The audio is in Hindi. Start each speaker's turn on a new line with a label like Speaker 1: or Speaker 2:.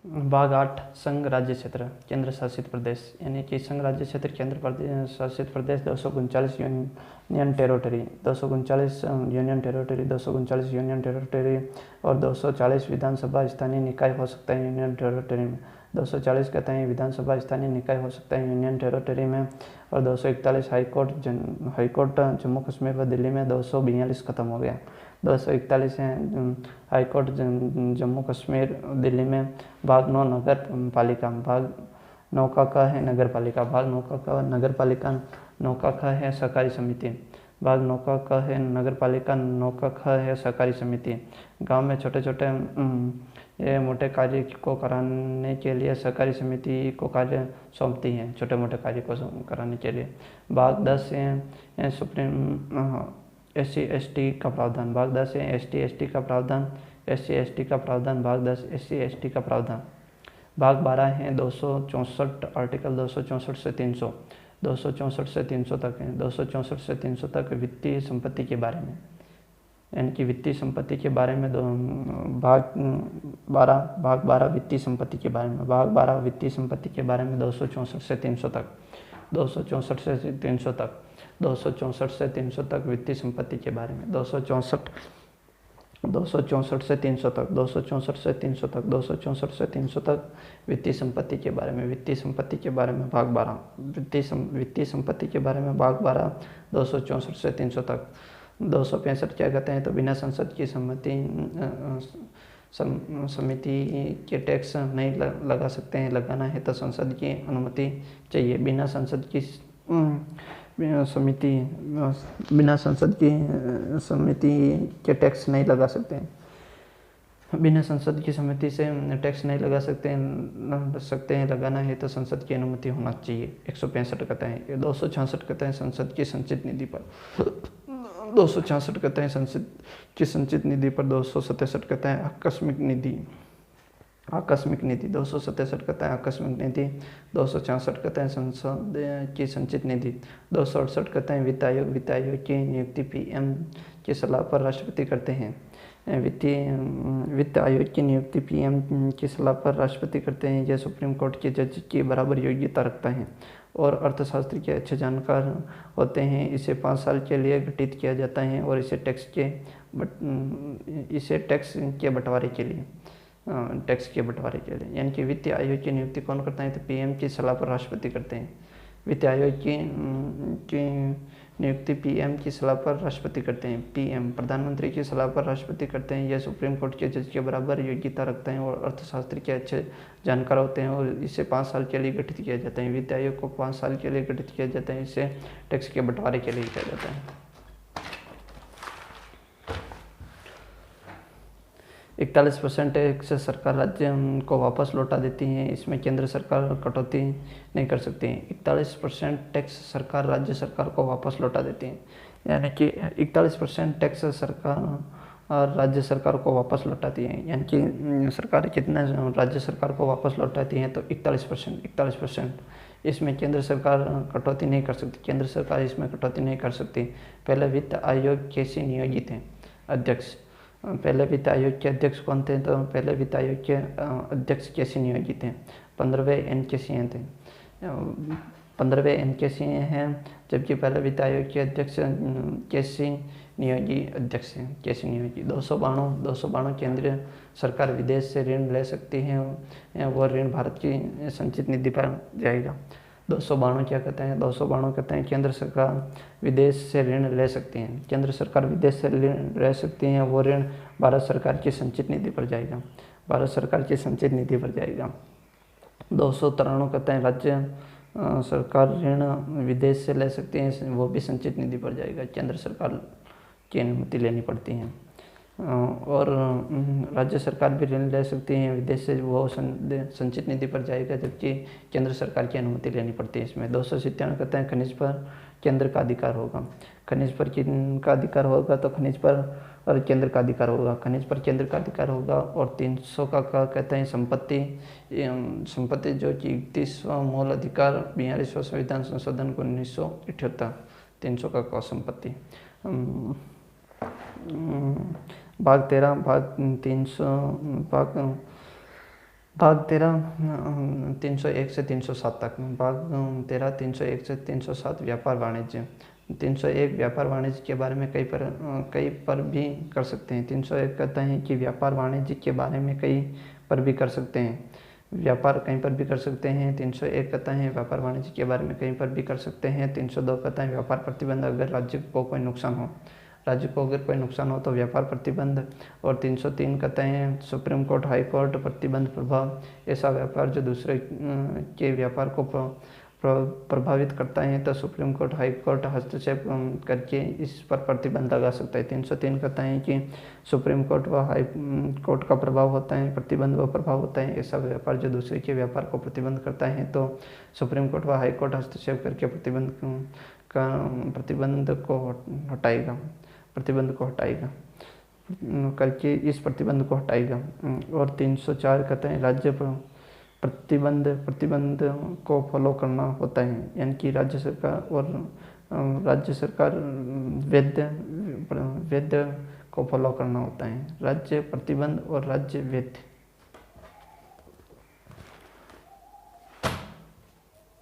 Speaker 1: भाग 8 संघ राज्य क्षेत्र केंद्र शासित प्रदेश, यानी कि संघ राज्य क्षेत्र केंद्र प्रदेश शासित प्रदेश 239 union territory, 239 union territory, 239 union territory और 240 विधानसभा स्थानीय निकाय हो सकता है यूनियन टेरिटरी में। 240 कहते हैं विधानसभा स्थानीय निकाय हो सकता है यूनियन टेरिटरी में। और 241 हाईकोर्ट जम्मू कश्मीर व दिल्ली में। 242 खत्म हो गया। 241 है हाईकोर्ट जम्मू कश्मीर दिल्ली में। भाग 9 नगर पालिका, भाग 9 का है नगर पालिका, भाग 9 का नगर पालिका, 9 का है सहकारी समिति, भाग 9 का है नगर पालिका, 9 का है सहकारी समिति। गांव में छोटे छोटे ये मोटे कार्य को कराने के लिए सहकारी समिति को कार्य सौंपती है, छोटे मोटे कार्य को कराने के लिए। भाग 10 है सुप्रीम SC/ST का प्रावधान, भाग 10 है ST/ST का प्रावधान, SC/ST का प्रावधान, भाग 10 SC/ST का प्रावधान। भाग 12 है 264 आर्टिकल 264 से 300, 264 से 300 तक है, 264 से 300 तक वित्तीय संपत्ति के बारे में, यानी कि वित्तीय संपत्ति के बारे में। भाग 12 वित्तीय संपत्ति के बारे में, भाग 12 वित्तीय संपत्ति के बारे में 264 से 300 तक, 264 से 300 तक, 264 से 300 तक वित्तीय संपत्ति के बारे में, 264 से 300 तक, 264 से 300 तक, 264 से 300 तक वित्तीय संपत्ति के बारे में। वित्तीय संपत्ति के बारे में भाग 12 वित्तीय संपत्ति के बारे में, भाग 12 264 से 300 तक। 265 क्या कहते हैं तो बिना संसद की समिति के टैक्स नहीं लगा सकते हैं, लगाना है तो संसद की अनुमति चाहिए। बिना संसद की समिति के टैक्स नहीं लगा सकते हैं, बिना संसद की समिति से टैक्स नहीं लगा सकते हैं, लगाना है तो संसद की अनुमति होना चाहिए। 165 कहते हैं। 266 कहते हैं संसद की संचित निधि पर, 266 कहते हैं संसद की संचित निधि पर। 267 कहते हैं आकस्मिक निधि, 267 कहता है आकस्मिक निधि। 266 कहते हैं संसद की संचित निधि। 268 कहते हैं वित्त आयोग की नियुक्ति PM की सलाह पर राष्ट्रपति करते हैं। वित्त आयोग की नियुक्ति PM की सलाह पर राष्ट्रपति करते हैं। यह सुप्रीम कोर्ट के जज की बराबर योग्यता रखता है और अर्थशास्त्र के अच्छे जानकार होते हैं। इसे 5 साल के लिए गठित किया जाता है और इसे टैक्स के बंटवारे के लिए यानी कि वित्त आयोग की नियुक्ति कौन करता है तो PM की सलाह पर राष्ट्रपति करते हैं। वित्त आयोग की नियुक्ति PM की सलाह पर राष्ट्रपति करते हैं। PM प्रधानमंत्री की सलाह पर राष्ट्रपति करते हैं। यह सुप्रीम कोर्ट के जज के बराबर योग्यता रखते हैं और अर्थशास्त्र के अच्छे जानकार होते हैं और इसे 5 साल के लिए गठित किया जाता है। वित्त आयोग को 5 साल के लिए गठित किया जाता है, इसे टैक्स के बंटवारे के लिए किया जाता है। 41% टैक्स सरकार राज्य को वापस लौटा देती है, इसमें केंद्र सरकार कटौती नहीं कर सकती है। 41% टैक्स सरकार राज्य सरकार को वापस लौटा देती है, यानी कि 41% टैक्स सरकार राज्य सरकार को वापस लौटाती है। यानी कि सरकार कितना राज्य सरकार को वापस लौटाती है तो 41%। इसमें केंद्र सरकार कटौती नहीं कर सकती, केंद्र सरकार इसमें कटौती नहीं कर सकती। पहले वित्त आयोग कैसे नियोजित हैं अध्यक्ष, पहले वित्त आयोग के अध्यक्ष कौन थे तो पहले वित्त आयोग के अध्यक्ष कैसे नियोजित हैं 15वें NKC थे, 15वें NKC हैं, जबकि पहले वित्त आयोग के अध्यक्ष कैसी नियोगी अध्यक्ष हैं, कैसी नियोगी। 292 केंद्रीय सरकार विदेश से ऋण ले सकती है, वो ऋण भारत की संचित निधि पर जाएगा। 292 क्या कहते हैं, 292 कहते हैं केंद्र सरकार विदेश से ऋण ले सकती हैं, केंद्र सरकार विदेश से ऋण ले सकती हैं, वो ऋण भारत सरकार की संचित निधि पर जाएगा, भारत सरकार की संचित निधि पर जाएगा। 293 कहते हैं राज्य सरकार ऋण विदेश से ले सकती हैं, वो भी संचित निधि पर जाएगा, केंद्र सरकार की अनुमति लेनी पड़ती है। और राज्य सरकार भी ऋण ले सकती हैं विदेश से, वो संचित निधि पर जाएगा, जबकि केंद्र सरकार की अनुमति लेनी पड़ती है इसमें। 297 कहते हैं खनिज पर केंद्र का अधिकार होगा, खनिज पर किनका अधिकार होगा तो खनिज पर और केंद्र का अधिकार होगा, खनिज पर केंद्र का अधिकार होगा। और 300 का कहते हैं संपत्ति जो कि 31वां मूल अधिकार 42वां संविधान संशोधन को 1978, 300 का संपत्ति। भाग 13 भाग 300 भाग भाग 13 301 से 307 तक। भाग 13 301 से 307 व्यापार वाणिज्य। 301 व्यापार वाणिज्य के बारे में कई पर भी कर सकते हैं। 301 कहते हैं कि व्यापार वाणिज्य के बारे में कई पर भी कर सकते हैं, व्यापार कहीं पर भी कर सकते हैं। 301 कहता है व्यापार वाणिज्य के बारे में कहीं पर भी कर सकते हैं। 302 कहता है व्यापार प्रतिबंध, अगर राज्य को कोई नुकसान हो, राज्य को अगर कोई नुकसान हो तो व्यापार प्रतिबंध। और 303 कहते हैं सुप्रीम कोर्ट, हाई कोर्ट प्रतिबंध प्रभाव, ऐसा व्यापार जो दूसरे के व्यापार को प्रभावित करता है तो सुप्रीम कोर्ट, हाई कोर्ट हस्तक्षेप करके इस पर प्रतिबंध लगा सकता है। 303 कहता है कि सुप्रीम कोर्ट व हाई कोर्ट का प्रभाव होता है, प्रतिबंध व प्रभाव होता है, ऐसा व्यापार जो दूसरे के व्यापार को प्रतिबंध करता है तो सुप्रीम कोर्ट व हाई कोर्ट हस्तक्षेप करके प्रतिबंध को हटाएगा करके इस प्रतिबंध को हटाएगा। और 304 कहते हैं राज्य प्रतिबंध को फॉलो करना होता है, यानी कि राज्य सरकार वैध को फॉलो करना होता है। राज्य प्रतिबंध और राज्य वैध